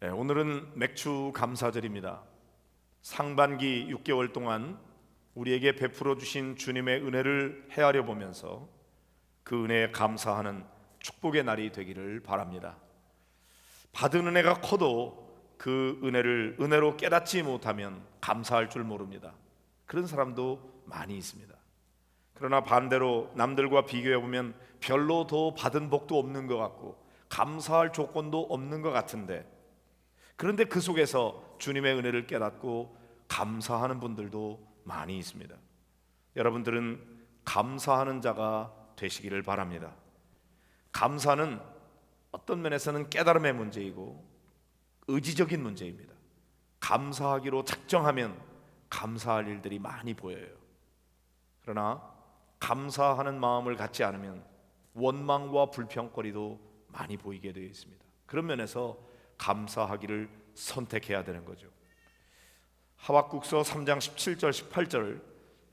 네, 오늘은 맥주 감사절입니다. 상반기 6개월 동안 우리에게 베풀어 주신 주님의 은혜를 헤아려 보면서 그 은혜에 감사하는 축복의 날이 되기를 바랍니다. 받은 은혜가 커도 그 은혜를 은혜로 깨닫지 못하면 감사할 줄 모릅니다. 그런 사람도 많이 있습니다. 그러나 반대로 남들과 비교해 보면 별로 더 받은 복도 없는 것 같고 감사할 조건도 없는 것 같은데, 그런데 그 속에서 주님의 은혜를 깨닫고 감사하는 분들도 많이 있습니다. 여러분들은 감사하는 자가 되시기를 바랍니다. 감사는 어떤 면에서는 깨달음의 문제이고 의지적인 문제입니다. 감사하기로 작정하면 감사할 일들이 많이 보여요. 그러나 감사하는 마음을 갖지 않으면 원망과 불평거리도 많이 보이게 되어 있습니다. 그런 면에서 감사하기를 선택해야 되는 거죠. 하박국서 3장 17절 18절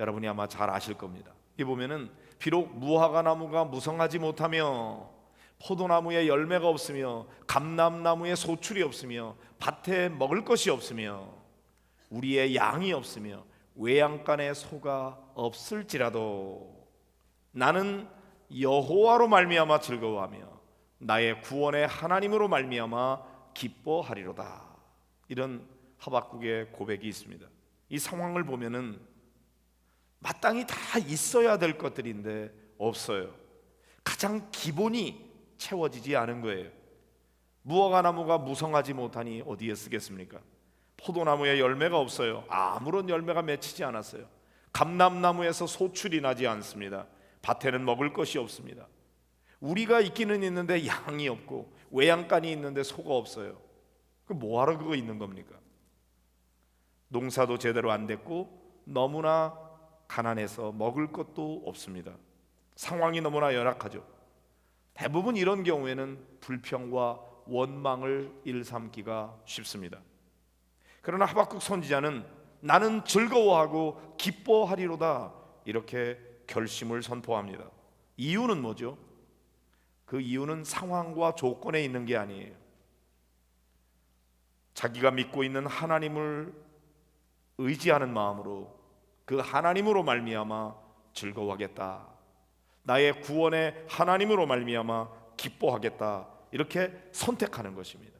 여러분이 아마 잘 아실 겁니다. 이 보면은 비록 무화과 나무가 무성하지 못하며 포도나무에 열매가 없으며 감람나무에 소출이 없으며 밭에 먹을 것이 없으며 우리의 양이 없으며 외양간에 소가 없을지라도 나는 여호와로 말미암아 즐거워하며 나의 구원의 하나님으로 말미암아 기뻐하리로다. 이런 하박국의 고백이 있습니다. 이 상황을 보면은 마땅히 다 있어야 될 것들인데 없어요. 가장 기본이 채워지지 않은 거예요. 무화과 나무가 무성하지 못하니 어디에 쓰겠습니까? 포도나무에 열매가 없어요. 아무런 열매가 맺히지 않았어요. 감람나무에서 소출이 나지 않습니다. 밭에는 먹을 것이 없습니다. 우리가 있기는 있는데 양이 없고 외양간이 있는데 소가 없어요. 그 뭐하러 그거 있는 겁니까? 농사도 제대로 안 됐고 너무나 가난해서 먹을 것도 없습니다. 상황이 너무나 열악하죠. 대부분 이런 경우에는 불평과 원망을 일삼기가 쉽습니다. 그러나 하박국 선지자는 나는 즐거워하고 기뻐하리로다 이렇게 결심을 선포합니다. 이유는 뭐죠? 그 이유는 상황과 조건에 있는 게 아니에요. 자기가 믿고 있는 하나님을 의지하는 마음으로 그 하나님으로 말미암아 즐거워하겠다, 나의 구원의 하나님으로 말미암아 기뻐하겠다, 이렇게 선택하는 것입니다.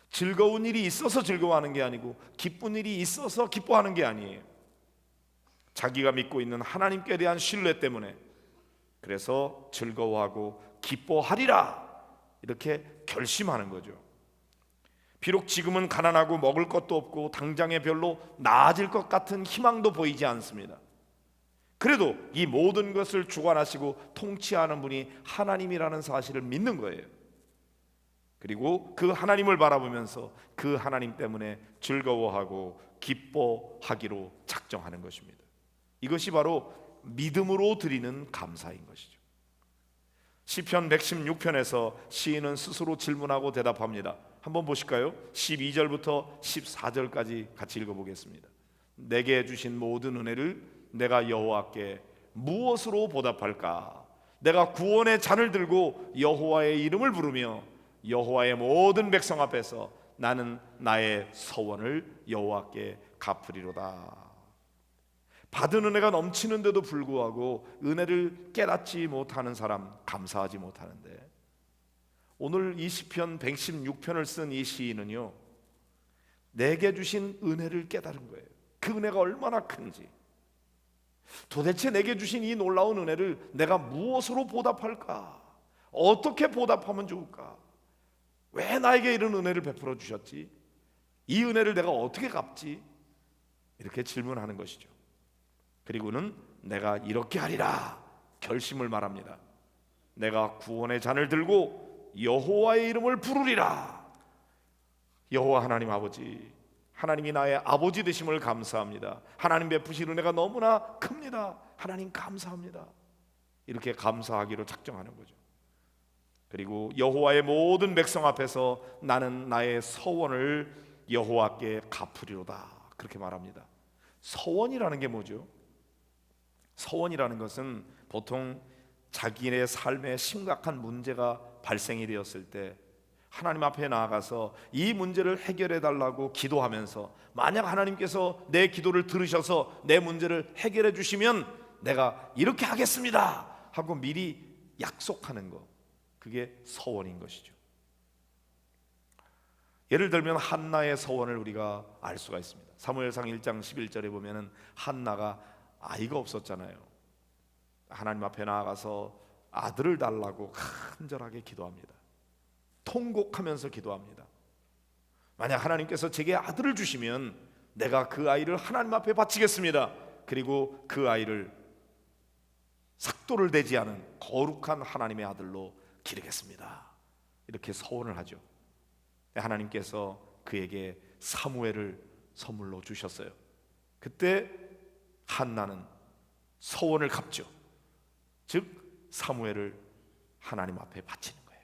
즐거운 일이 있어서 즐거워하는 게 아니고 기쁜 일이 있어서 기뻐하는 게 아니에요. 자기가 믿고 있는 하나님께 대한 신뢰 때문에 그래서 즐거워하고 기뻐하리라 이렇게 결심하는 거죠. 비록 지금은 가난하고 먹을 것도 없고 당장에 별로 나아질 것 같은 희망도 보이지 않습니다. 그래도 이 모든 것을 주관하시고 통치하는 분이 하나님이라는 사실을 믿는 거예요. 그리고 그 하나님을 바라보면서 그 하나님 때문에 즐거워하고 기뻐하기로 작정하는 것입니다. 이것이 바로 믿음으로 드리는 감사인 것이죠. 시편 116편에서 시인은 스스로 질문하고 대답합니다. 한번 보실까요? 12절부터 14절까지 같이 읽어보겠습니다. 내게 주신 모든 은혜를 내가 여호와께 무엇으로 보답할까? 내가 구원의 잔을 들고 여호와의 이름을 부르며 여호와의 모든 백성 앞에서 나는 나의 서원을 여호와께 갚으리로다. 받은 은혜가 넘치는데도 불구하고 은혜를 깨닫지 못하는 사람, 감사하지 못하는데, 오늘 이 시편 116편을 쓴 이 시인은요, 내게 주신 은혜를 깨달은 거예요. 그 은혜가 얼마나 큰지, 도대체 내게 주신 이 놀라운 은혜를 내가 무엇으로 보답할까? 어떻게 보답하면 좋을까? 왜 나에게 이런 은혜를 베풀어 주셨지? 이 은혜를 내가 어떻게 갚지? 이렇게 질문하는 것이죠. 그리고는 내가 이렇게 하리라 결심을 말합니다. 내가 구원의 잔을 들고 여호와의 이름을 부르리라. 여호와 하나님 아버지, 하나님이 나의 아버지 되심을 감사합니다. 하나님 베푸신 은혜가 너무나 큽니다. 하나님 감사합니다. 이렇게 감사하기로 작정하는 거죠. 그리고 여호와의 모든 백성 앞에서 나는 나의 서원을 여호와께 갚으리로다 그렇게 말합니다. 서원이라는 게 뭐죠? 서원이라는 것은 보통 자기의 삶에 심각한 문제가 발생이 되었을 때 하나님 앞에 나아가서 이 문제를 해결해 달라고 기도하면서, 만약 하나님께서 내 기도를 들으셔서 내 문제를 해결해 주시면 내가 이렇게 하겠습니다 하고 미리 약속하는 것, 그게 서원인 것이죠. 예를 들면 한나의 서원을 우리가 알 수가 있습니다. 사무엘상 1장 11절에 보면은 한나가 아이가 없었잖아요. 하나님 앞에 나아가서 아들을 달라고 간절하게 기도합니다. 통곡하면서 기도합니다. 만약 하나님께서 제게 아들을 주시면 내가 그 아이를 하나님 앞에 바치겠습니다. 그리고 그 아이를 삭도를 대지 않은 거룩한 하나님의 아들로 기르겠습니다. 이렇게 서원을 하죠. 하나님께서 그에게 사무엘을 선물로 주셨어요. 그때 한나는 서원을 갚죠. 즉 사무엘을 하나님 앞에 바치는 거예요.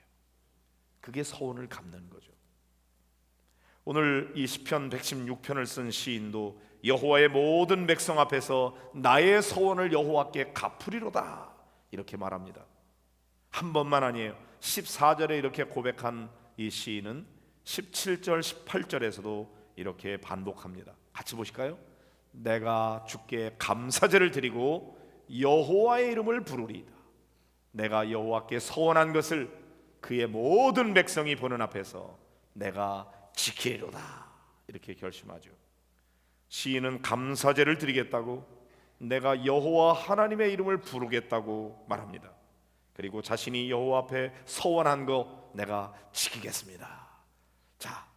그게 서원을 갚는 거죠. 오늘 이 시편 116편을 쓴 시인도 여호와의 모든 백성 앞에서 나의 서원을 여호와께 갚으리로다 이렇게 말합니다. 한 번만 아니에요. 14절에 이렇게 고백한 이 시인은 17절 18절에서도 이렇게 반복합니다. 같이 보실까요? 내가 주께 감사제를 드리고 여호와의 이름을 부르리이다. 내가 여호와께 서원한 것을 그의 모든 백성이 보는 앞에서 내가 지키리로다 이렇게 결심하죠. 시인은 감사제를 드리겠다고, 내가 여호와 하나님의 이름을 부르겠다고 말합니다. 그리고 자신이 여호와 앞에 서원한 거 내가 지키겠습니다. 자,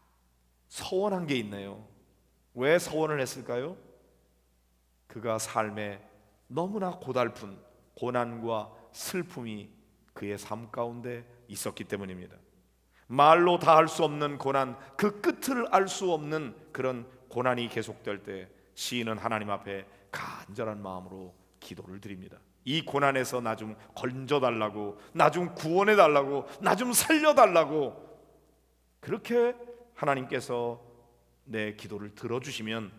서원한 게 있네요. 왜 서원을 했을까요? 그가 삶에 너무나 고달픈 고난과 슬픔이 그의 삶 가운데 있었기 때문입니다. 말로 다 할 수 없는 고난, 그 끝을 알 수 없는 그런 고난이 계속될 때 시인은 하나님 앞에 간절한 마음으로 기도를 드립니다. 이 고난에서 나 좀 건져달라고, 나 좀 구원해달라고, 나 좀 살려달라고. 그렇게 하나님께서 내 기도를 들어주시면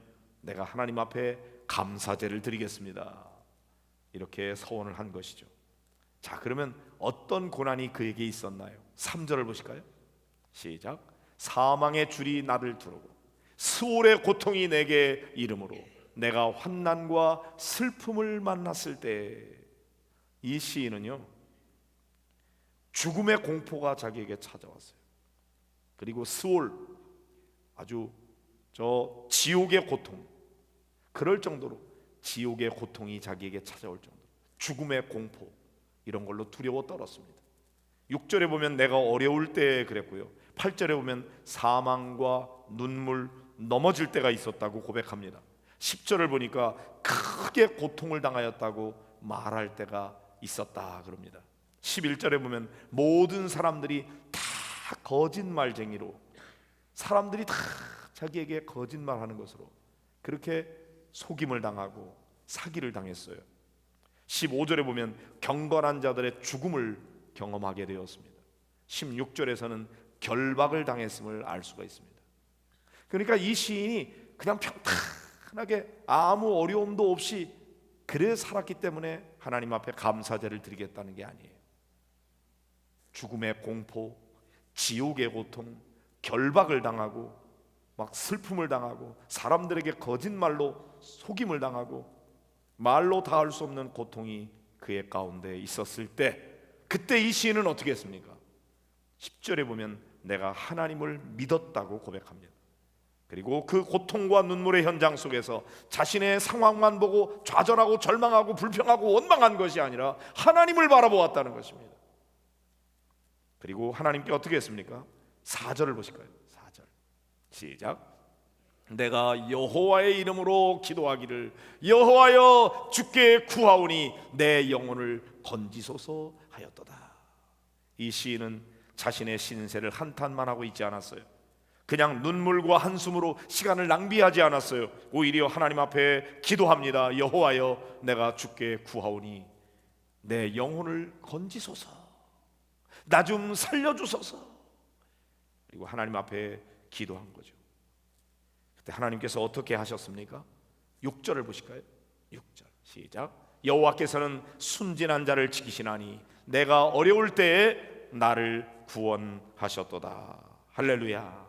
내가 하나님 앞에 감사제를 드리겠습니다. 이렇게 서원을 한 것이죠. 자, 그러면 어떤 고난이 그에게 있었나요? 3절을 보실까요? 시작. 사망의 줄이 나를 두르고 스올의 고통이 내게 이름으로 내가 환난과 슬픔을 만났을 때, 이 시인은요 죽음의 공포가 자기에게 찾아왔어요. 그리고 스올, 아주 저 지옥의 고통, 그럴 정도로 지옥의 고통이 자기에게 찾아올 정도로 죽음의 공포, 이런 걸로 두려워 떨었습니다. 6절에 보면 내가 어려울 때 그랬고요, 8절에 보면 사망과 눈물, 넘어질 때가 있었다고 고백합니다. 10절을 보니까 크게 고통을 당하였다고 말할 때가 있었다 그럽니다. 11절에 보면 모든 사람들이 다 거짓말쟁이로, 사람들이 다 자기에게 거짓말하는 것으로 그렇게 속임을 당하고 사기를 당했어요. 15절에 보면 경건한 자들의 죽음을 경험하게 되었습니다. 16절에서는 결박을 당했음을 알 수가 있습니다. 그러니까 이 시인이 그냥 평탄하게 아무 어려움도 없이 그래 살았기 때문에 하나님 앞에 감사제를 드리겠다는 게 아니에요. 죽음의 공포, 지옥의 고통, 결박을 당하고 막 슬픔을 당하고 사람들에게 거짓말로 속임을 당하고 말로 다 할 수 없는 고통이 그의 가운데 있었을 때, 그때 이 시인은 어떻게 했습니까? 10절에 보면 내가 하나님을 믿었다고 고백합니다. 그리고 그 고통과 눈물의 현장 속에서 자신의 상황만 보고 좌절하고 절망하고 불평하고 원망한 것이 아니라 하나님을 바라보았다는 것입니다. 그리고 하나님께 어떻게 했습니까? 4절을 보실까요? 4절 시작. 내가 여호와의 이름으로 기도하기를 여호와여 주께 구하오니 내 영혼을 건지소서 하였도다. 이 시인은 자신의 신세를 한탄만 하고 있지 않았어요. 그냥 눈물과 한숨으로 시간을 낭비하지 않았어요. 오히려 하나님 앞에 기도합니다. 여호와여 내가 주께 구하오니 내 영혼을 건지소서, 나 좀 살려주소서. 그리고 하나님 앞에 기도한 거죠. 그때 하나님께서 어떻게 하셨습니까? 6절을 보실까요? 6절 시작. 여호와께서는 순진한 자를 지키시나니 내가 어려울 때에 나를 구원하셨도다. 할렐루야.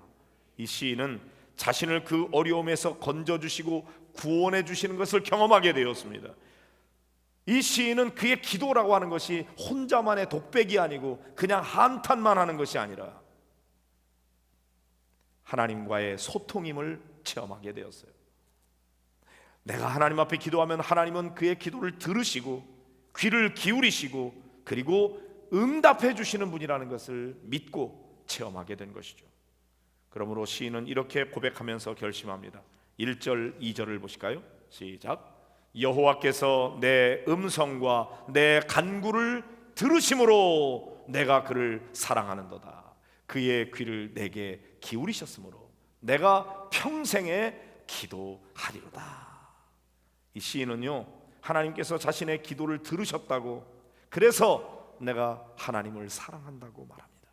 이 시인은 자신을 그 어려움에서 건져주시고 구원해 주시는 것을 경험하게 되었습니다. 이 시인은 그의 기도라고 하는 것이 혼자만의 독백이 아니고 그냥 한탄만 하는 것이 아니라 하나님과의 소통임을 체험하게 되었어요. 내가 하나님 앞에 기도하면 하나님은 그의 기도를 들으시고 귀를 기울이시고 그리고 응답해 주시는 분이라는 것을 믿고 체험하게 된 것이죠. 그러므로 시인은 이렇게 고백하면서 결심합니다. 1절 2절을 보실까요? 시작. 여호와께서 내 음성과 내 간구를 들으심으로 내가 그를 사랑하는도다. 그의 귀를 내게 기울이셨으므로 내가 평생에 기도하리로다. 이 시인은요, 하나님께서 자신의 기도를 들으셨다고, 그래서 내가 하나님을 사랑한다고 말합니다.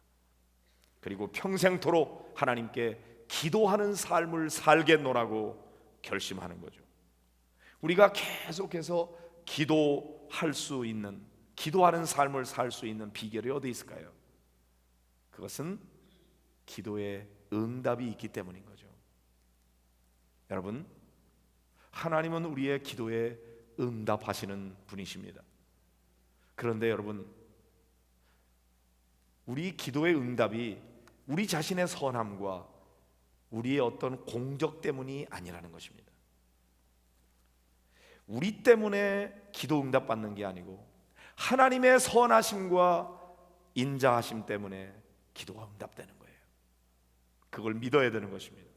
그리고 평생토록 하나님께 기도하는 삶을 살겠노라고 결심하는 거죠. 우리가 계속해서 기도할 수 있는, 기도하는 삶을 살 수 있는 비결이 어디 있을까요? 그것은 기도에 응답이 있기 때문인 거죠. 여러분, 하나님은 우리의 기도에 응답하시는 분이십니다. 그런데 여러분, 우리 기도의 응답이 우리 자신의 선함과 우리의 어떤 공적 때문이 아니라는 것입니다. 우리 때문에 기도 응답 받는 게 아니고 하나님의 선하심과 인자하심 때문에 기도가 응답되는 거예요. 그걸 믿어야 되는 것입니다.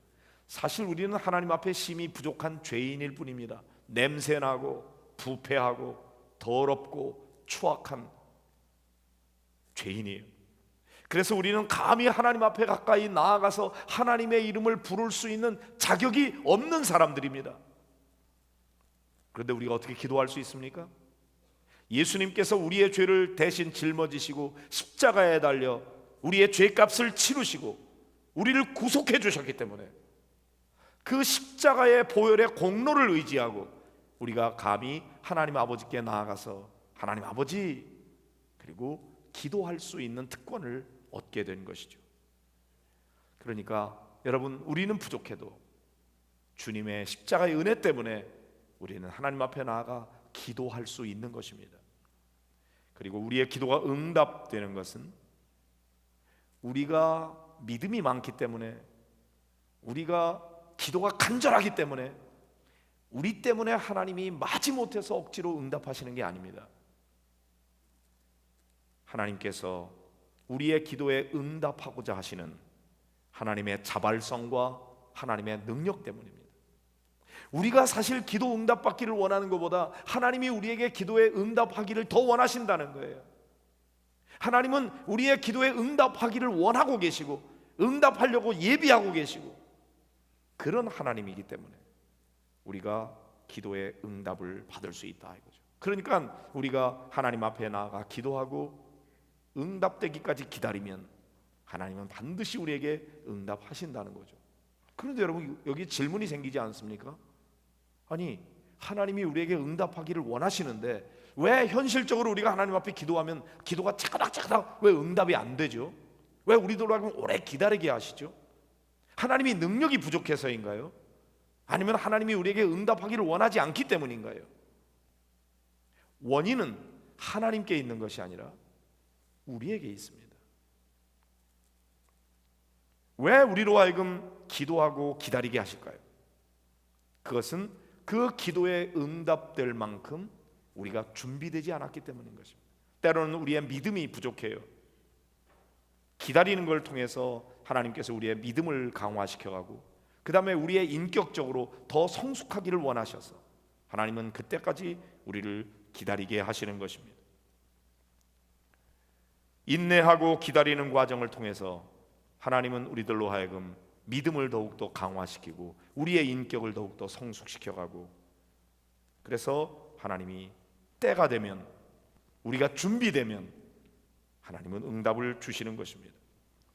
사실 우리는 하나님 앞에 심히 부족한 죄인일 뿐입니다. 냄새나고 부패하고 더럽고 추악한 죄인이에요. 그래서 우리는 감히 하나님 앞에 가까이 나아가서 하나님의 이름을 부를 수 있는 자격이 없는 사람들입니다. 그런데 우리가 어떻게 기도할 수 있습니까? 예수님께서 우리의 죄를 대신 짊어지시고 십자가에 달려 우리의 죄값을 치르시고 우리를 구속해 주셨기 때문에 그 십자가의 보혈의 공로를 의지하고 우리가 감히 하나님 아버지께 나아가서 하나님 아버지, 그리고 기도할 수 있는 특권을 얻게 된 것이죠. 그러니까 여러분, 우리는 부족해도 주님의 십자가의 은혜 때문에 우리는 하나님 앞에 나아가 기도할 수 있는 것입니다. 그리고 우리의 기도가 응답되는 것은 우리가 믿음이 많기 때문에, 우리가 기도가 간절하기 때문에, 우리 때문에 하나님이 마지못해서 억지로 응답하시는 게 아닙니다. 하나님께서 우리의 기도에 응답하고자 하시는 하나님의 자발성과 하나님의 능력 때문입니다. 우리가 사실 기도 응답받기를 원하는 것보다 하나님이 우리에게 기도에 응답하기를 더 원하신다는 거예요. 하나님은 우리의 기도에 응답하기를 원하고 계시고 응답하려고 예비하고 계시고 그런 하나님이기 때문에 우리가 기도의 응답을 받을 수 있다 이거죠. 그러니까 우리가 하나님 앞에 나아가 기도하고 응답되기까지 기다리면 하나님은 반드시 우리에게 응답하신다는 거죠. 그런데 여러분, 여기 질문이 생기지 않습니까? 아니, 하나님이 우리에게 응답하기를 원하시는데 왜 현실적으로 우리가 하나님 앞에 기도하면 기도가 차가닥차가닥 왜 응답이 안 되죠? 왜 우리들로 오래 기다리게 하시죠? 하나님이 능력이 부족해서인가요? 아니면 하나님이 우리에게 응답하기를 원하지 않기 때문인가요? 원인은 하나님께 있는 것이 아니라 우리에게 있습니다. 왜 우리로 하여금 기도하고 기다리게 하실까요? 그것은 그 기도에 응답될 만큼 우리가 준비되지 않았기 때문인 것입니다. 때로는 우리의 믿음이 부족해요. 기다리는 걸 통해서 하나님께서 우리의 믿음을 강화시켜가고 그 다음에 우리의 인격적으로 더 성숙하기를 원하셔서 하나님은 그때까지 우리를 기다리게 하시는 것입니다. 인내하고 기다리는 과정을 통해서 하나님은 우리들로 하여금 믿음을 더욱더 강화시키고 우리의 인격을 더욱더 성숙시켜가고, 그래서 하나님이 때가 되면, 우리가 준비되면 하나님은 응답을 주시는 것입니다.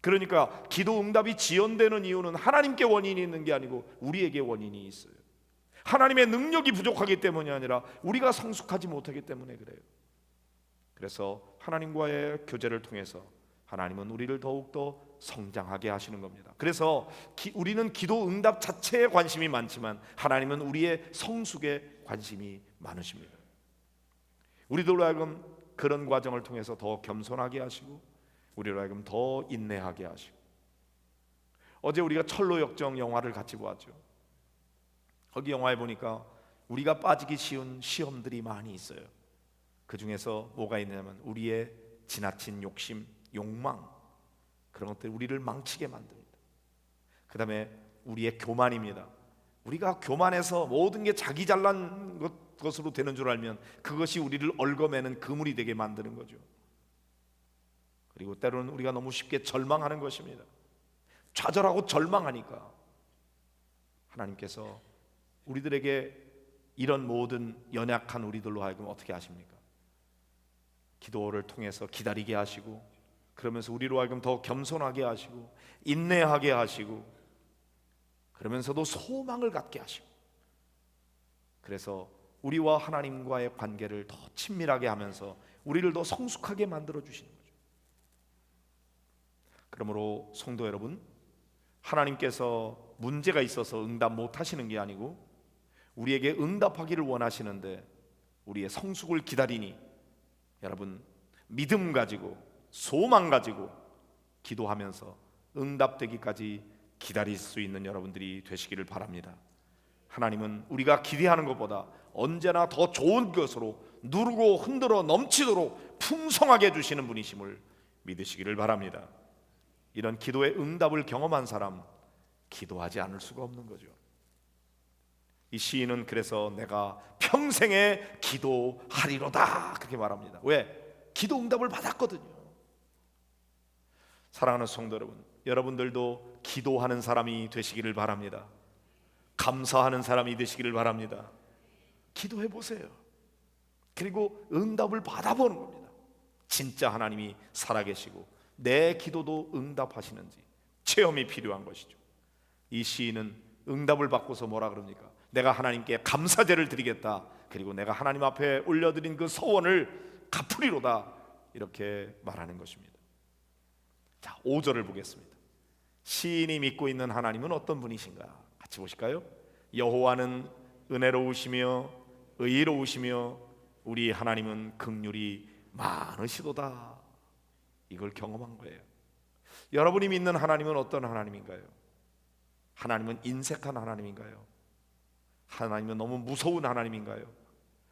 그러니까 기도 응답이 지연되는 이유는 하나님께 원인이 있는 게 아니고 우리에게 원인이 있어요. 하나님의 능력이 부족하기 때문이 아니라 우리가 성숙하지 못하기 때문에 그래요. 그래서 하나님과의 교제를 통해서 하나님은 우리를 더욱더 성장하게 하시는 겁니다. 그래서 우리는 기도 응답 자체에 관심이 많지만 하나님은 우리의 성숙에 관심이 많으십니다. 우리들로 하여금 그런 과정을 통해서 더 겸손하게 하시고 우리로 하여금 더 인내하게 하시고, 어제 우리가 철로역정 영화를 같이 보았죠. 거기 영화에 보니까 우리가 빠지기 쉬운 시험들이 많이 있어요. 그 중에서 뭐가 있냐면 우리의 지나친 욕심, 욕망, 그런 것들이 우리를 망치게 만듭니다. 그 다음에 우리의 교만입니다. 우리가 교만해서 모든 게 자기 잘난 것으로 되는 줄 알면 그것이 우리를 얽어매는 그물이 되게 만드는 거죠. 그리고 때로는 우리가 너무 쉽게 절망하는 것입니다. 좌절하고 절망하니까 하나님께서 우리들에게 이런 모든 연약한 우리들로 하여금 어떻게 하십니까? 기도를 통해서 기다리게 하시고, 그러면서 우리로 하여금 더 겸손하게 하시고 인내하게 하시고, 그러면서도 소망을 갖게 하시고, 그래서 우리와 하나님과의 관계를 더 친밀하게 하면서 우리를 더 성숙하게 만들어 주시는 거죠. 그러므로 성도 여러분, 하나님께서 문제가 있어서 응답 못 하시는 게 아니고 우리에게 응답하기를 원하시는데 우리의 성숙을 기다리니 여러분 믿음 가지고 소망 가지고 기도하면서 응답되기까지 기다릴 수 있는 여러분들이 되시기를 바랍니다. 하나님은 우리가 기대하는 것보다 언제나 더 좋은 것으로 누르고 흔들어 넘치도록 풍성하게 해주시는 분이심을 믿으시기를 바랍니다. 이런 기도의 응답을 경험한 사람, 기도하지 않을 수가 없는 거죠. 이 시인은 그래서 내가 평생에 기도하리로다 그렇게 말합니다. 왜? 기도 응답을 받았거든요. 사랑하는 성도 여러분, 여러분들도 기도하는 사람이 되시기를 바랍니다. 감사하는 사람이 되시기를 바랍니다. 기도해 보세요. 그리고 응답을 받아보는 겁니다. 진짜 하나님이 살아계시고 내 기도도 응답하시는지 체험이 필요한 것이죠. 이 시인은 응답을 받고서 뭐라 그럽니까? 내가 하나님께 감사제를 드리겠다. 그리고 내가 하나님 앞에 올려드린 그 소원을 갚으리로다. 이렇게 말하는 것입니다. 자, 5절을 보겠습니다. 시인이 믿고 있는 하나님은 어떤 분이신가? 같이 보실까요? 여호와는 은혜로우시며 의로우시며 우리 하나님은 긍휼이 많으시도다. 이걸 경험한 거예요. 여러분이 믿는 하나님은 어떤 하나님인가요? 하나님은 인색한 하나님인가요? 하나님은 너무 무서운 하나님인가요?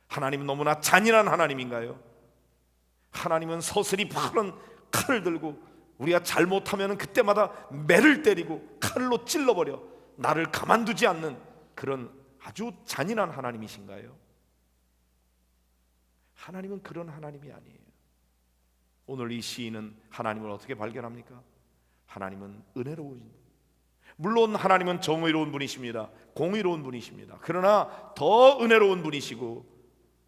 하나님은 너무나 잔인한 하나님인가요? 하나님은 서슬이 푸른 칼을 들고 우리가 잘못하면 그때마다 매를 때리고 칼로 찔러버려 나를 가만두지 않는 그런 아주 잔인한 하나님이신가요? 하나님은 그런 하나님이 아니에요. 오늘 이 시인은 하나님을 어떻게 발견합니까? 하나님은 은혜로우신 분. 물론 하나님은 정의로운 분이십니다. 공의로운 분이십니다. 그러나 더 은혜로운 분이시고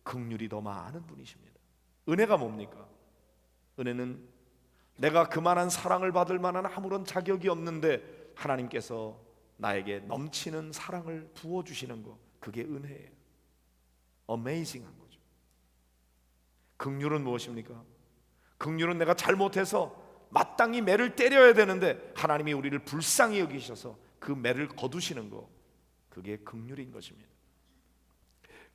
긍휼이 더 많은 분이십니다. 은혜가 뭡니까? 은혜는 내가 그만한 사랑을 받을 만한 아무런 자격이 없는데 하나님께서 나에게 넘치는 사랑을 부어주시는 것, 그게 은혜예요. 어메이징한 거죠. 긍휼은 무엇입니까? 긍휼은 내가 잘못해서 마땅히 매를 때려야 되는데 하나님이 우리를 불쌍히 여기셔서 그 매를 거두시는 것, 그게 긍휼인 것입니다.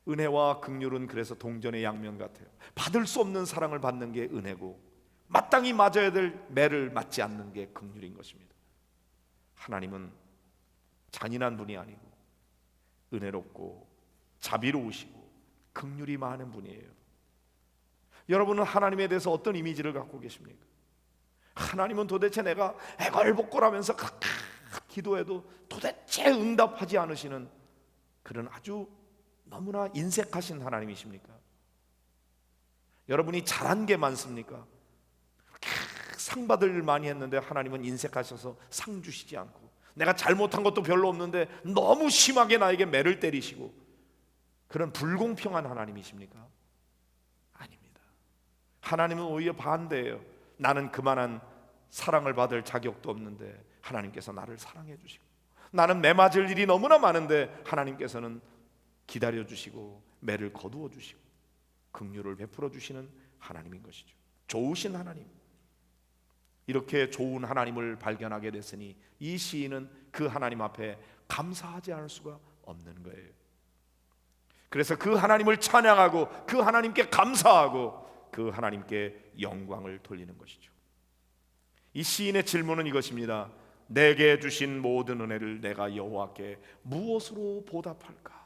은혜와 긍휼은 그래서 동전의 양면 같아요. 받을 수 없는 사랑을 받는 게 은혜고 마땅히 맞아야 될 매를 맞지 않는 게 긍휼인 것입니다. 하나님은 잔인한 분이 아니고 은혜롭고 자비로우시고 긍휼이 많은 분이에요. 여러분은 하나님에 대해서 어떤 이미지를 갖고 계십니까? 하나님은 도대체 내가 애걸복걸하면서 기도해도 도대체 응답하지 않으시는 그런 아주 너무나 인색하신 하나님이십니까? 여러분이 잘한 게 많습니까? 상 받을 일 많이 했는데 하나님은 인색하셔서 상 주시지 않고, 내가 잘못한 것도 별로 없는데 너무 심하게 나에게 매를 때리시고, 그런 불공평한 하나님이십니까? 아닙니다. 하나님은 오히려 반대예요. 나는 그만한 사랑을 받을 자격도 없는데 하나님께서 나를 사랑해 주시고, 나는 매 맞을 일이 너무나 많은데 하나님께서는 기다려 주시고 매를 거두어 주시고 긍휼을 베풀어 주시는 하나님인 것이죠. 좋으신 하나님. 이렇게 좋은 하나님을 발견하게 됐으니 이 시인은 그 하나님 앞에 감사하지 않을 수가 없는 거예요. 그래서 그 하나님을 찬양하고 그 하나님께 감사하고 그 하나님께 영광을 돌리는 것이죠. 이 시인의 질문은 이것입니다. 내게 주신 모든 은혜를 내가 여호와께 무엇으로 보답할까?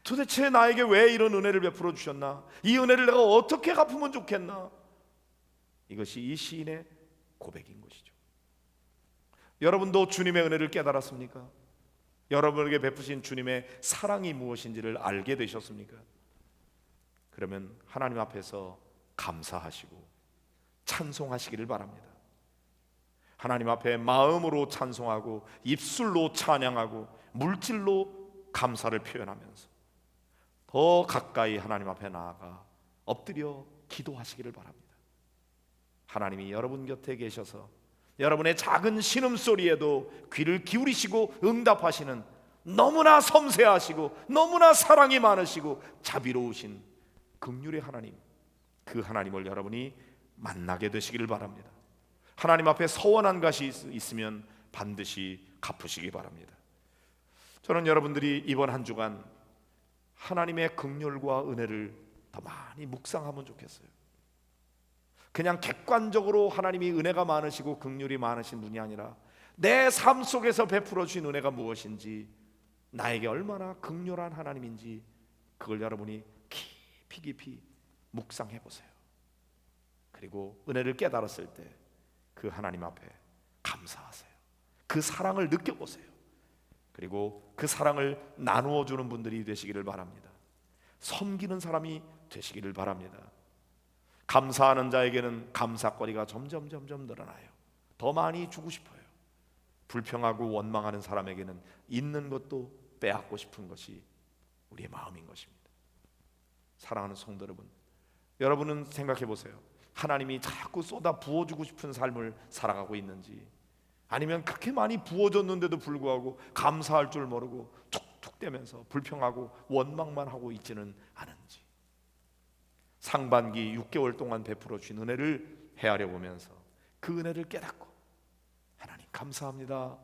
도대체 나에게 왜 이런 은혜를 베풀어 주셨나? 이 은혜를 내가 어떻게 갚으면 좋겠나? 이것이 이 시인의 고백인 것이죠. 여러분도 주님의 은혜를 깨달았습니까? 여러분에게 베푸신 주님의 사랑이 무엇인지를 알게 되셨습니까? 그러면 하나님 앞에서 감사하시고 찬송하시기를 바랍니다. 하나님 앞에 마음으로 찬송하고 입술로 찬양하고 물질로 감사를 표현하면서 더 가까이 하나님 앞에 나아가 엎드려 기도하시기를 바랍니다. 하나님이 여러분 곁에 계셔서 여러분의 작은 신음소리에도 귀를 기울이시고 응답하시는 너무나 섬세하시고 너무나 사랑이 많으시고 자비로우신 긍휼의 하나님, 그 하나님을 여러분이 만나게 되시기를 바랍니다. 하나님 앞에 서원한 것이 있으면 반드시 갚으시기 바랍니다. 저는 여러분들이 이번 한 주간 하나님의 긍휼과 은혜를 더 많이 묵상하면 좋겠어요. 그냥 객관적으로 하나님이 은혜가 많으시고 긍휼이 많으신 분이 아니라 내 삶 속에서 베풀어 주신 은혜가 무엇인지, 나에게 얼마나 긍휼한 하나님인지 그걸 여러분이 깊이 묵상해 보세요. 그리고 은혜를 깨달았을 때 그 하나님 앞에 감사하세요. 그 사랑을 느껴보세요. 그리고 그 사랑을 나누어 주는 분들이 되시기를 바랍니다. 섬기는 사람이 되시기를 바랍니다. 감사하는 자에게는 감사거리가 점점 늘어나요. 더 많이 주고 싶어요. 불평하고 원망하는 사람에게는 있는 것도 빼앗고 싶은 것이 우리의 마음인 것입니다. 사랑하는 성도 여러분, 여러분은 생각해 보세요. 하나님이 자꾸 쏟아 부어주고 싶은 삶을 살아가고 있는지, 아니면 그렇게 많이 부어줬는데도 불구하고 감사할 줄 모르고 툭툭대면서 불평하고 원망만 하고 있지는 않은지. 상반기 6개월 동안 베풀어 주신 은혜를 헤아려 보면서 그 은혜를 깨닫고, 하나님 감사합니다,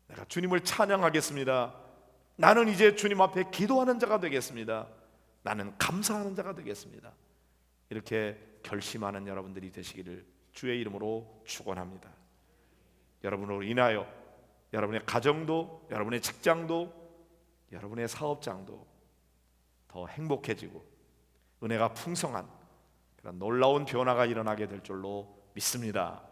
내가 주님을 찬양하겠습니다, 나는 이제 주님 앞에 기도하는 자가 되겠습니다, 나는 감사하는 자가 되겠습니다, 이렇게 결심하는 여러분들이 되시기를 주의 이름으로 축원합니다. 여러분으로 인하여 여러분의 가정도, 여러분의 직장도, 여러분의 사업장도 더 행복해지고 은혜가 풍성한 그런 놀라운 변화가 일어나게 될 줄로 믿습니다.